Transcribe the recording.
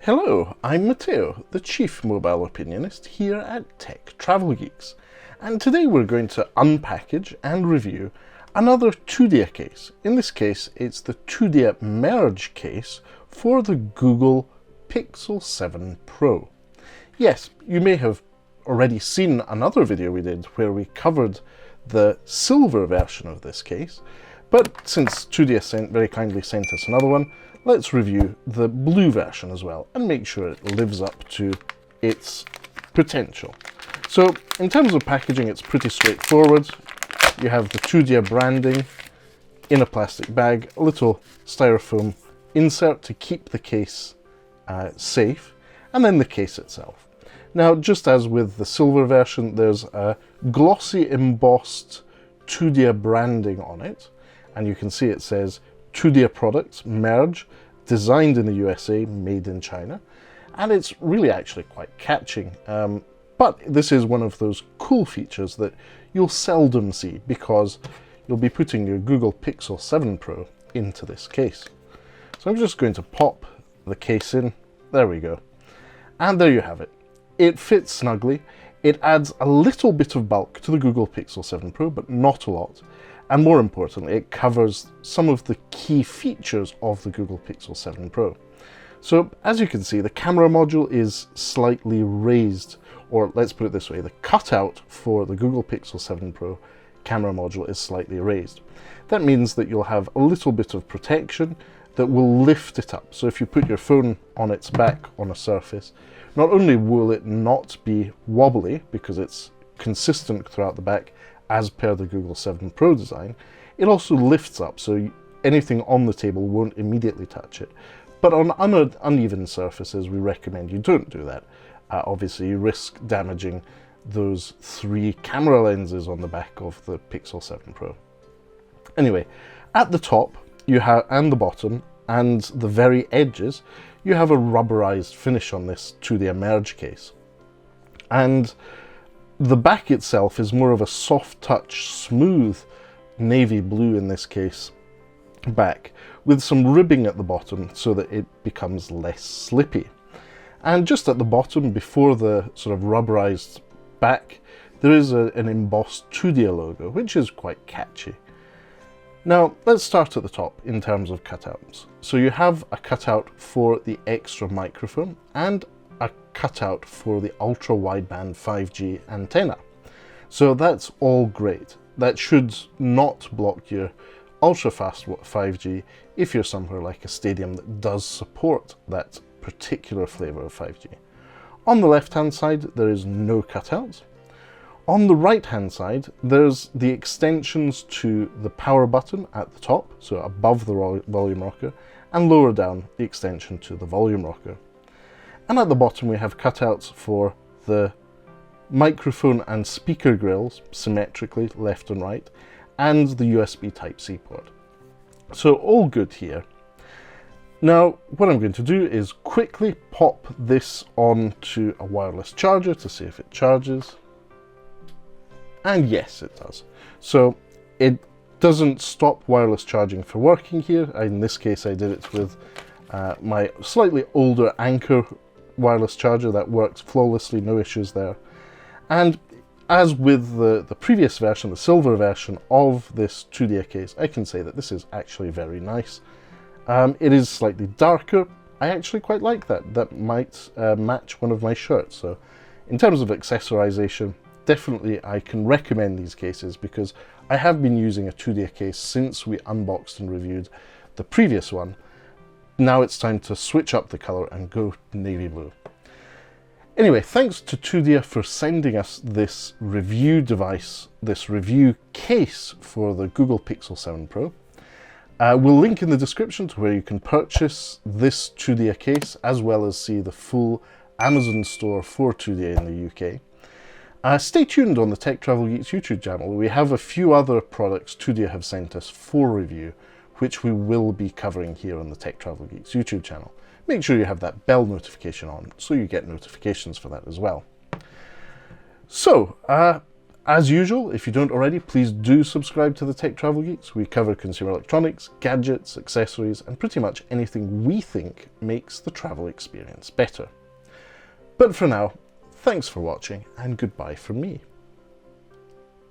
Hello, I'm Matteo, the Chief Mobile Opinionist here at Tech Travel Geeks, and today we're going to unpackage and review another TUDIA case. In this case, it's the TUDIA Merge case for the Google Pixel 7 Pro. Yes, you may have already seen another video we did where we covered the silver version of this case, but since TUDIA very kindly sent us another one, let's review the blue version as well and make sure it lives up to its potential. So in terms of packaging, it's pretty straightforward. You have the TUDIA branding in a plastic bag, a little styrofoam insert to keep the case safe, and then the case itself. Now, just as with the silver version, there's a glossy embossed TUDIA branding on it, and you can see it says TUDIA products, Merge, designed in the USA, made in China, and it's really actually quite catching. But this is one of those cool features that you'll seldom see because you'll be putting your Google Pixel 7 Pro into this case. So I'm just going to pop the case in. There we go. And there you have it. It fits snugly. It adds a little bit of bulk to the Google Pixel 7 Pro, but not a lot. And more importantly, it covers some of the key features of the Google Pixel 7 Pro. So as you can see, the camera module is slightly raised, or let's put it this way, the cutout for the Google Pixel 7 Pro camera module is slightly raised. That means that you'll have a little bit of protection that will lift it up. So if you put your phone on its back on a surface, not only will it not be wobbly because it's consistent throughout the back, as per the Google 7 Pro design, it also lifts up so anything on the table won't immediately touch it. But on uneven surfaces, we recommend you don't do that. Obviously, you risk damaging those 3 camera lenses on the back of the Pixel 7 Pro. Anyway, at the top you have, and the bottom, and the very edges, you have a rubberized finish on this TUDIA Merge case. And the back itself is more of a soft touch, smooth navy blue in this case back, with some ribbing at the bottom so that it becomes less slippy. And just at the bottom, before the sort of rubberized back, there is an embossed TUDIA logo, which is quite catchy. Now, let's start at the top in terms of cutouts. So you have a cutout for the extra microphone and a cutout for the ultra-wideband 5G antenna. So that's all great. That should not block your ultra-fast 5G if you're somewhere like a stadium that does support that particular flavor of 5G. On the left-hand side, there is no cutouts. On the right-hand side, there's the extensions to the power button at the top, so above the volume rocker, and lower down the extension to the volume rocker. And at the bottom we have cutouts for the microphone and speaker grills, symmetrically left and right, and the USB Type-C port. So all good here. Now what I'm going to do is quickly pop this onto a wireless charger to see if it charges. And yes, it does. So it doesn't stop wireless charging for working here. In this case I did it with my slightly older Anker wireless charger that works flawlessly, no issues there. And as with the previous version, the silver version of this TUDIA case, I can say that this is actually very nice. It is slightly darker. I actually quite like that. That might match one of my shirts. So in terms of accessorization, definitely I can recommend these cases because I have been using a TUDIA case since we unboxed and reviewed the previous one. Now it's time to switch up the color and go navy blue. Anyway, thanks to TUDIA for sending us this review device, this review case for the Google Pixel 7 Pro. We'll link in the description to where you can purchase this TUDIA case, as well as see the full Amazon store for TUDIA in the UK. Stay tuned on the Tech Travel Geeks YouTube channel. We have a few other products TUDIA have sent us for review, which we will be covering here on the Tech Travel Geeks YouTube channel. Make sure you have that bell notification on so you get notifications for that as well. So, As usual, if you don't already, please do subscribe to the Tech Travel Geeks. We cover consumer electronics, gadgets, accessories, and pretty much anything we think makes the travel experience better. But for now, thanks for watching, and goodbye from me.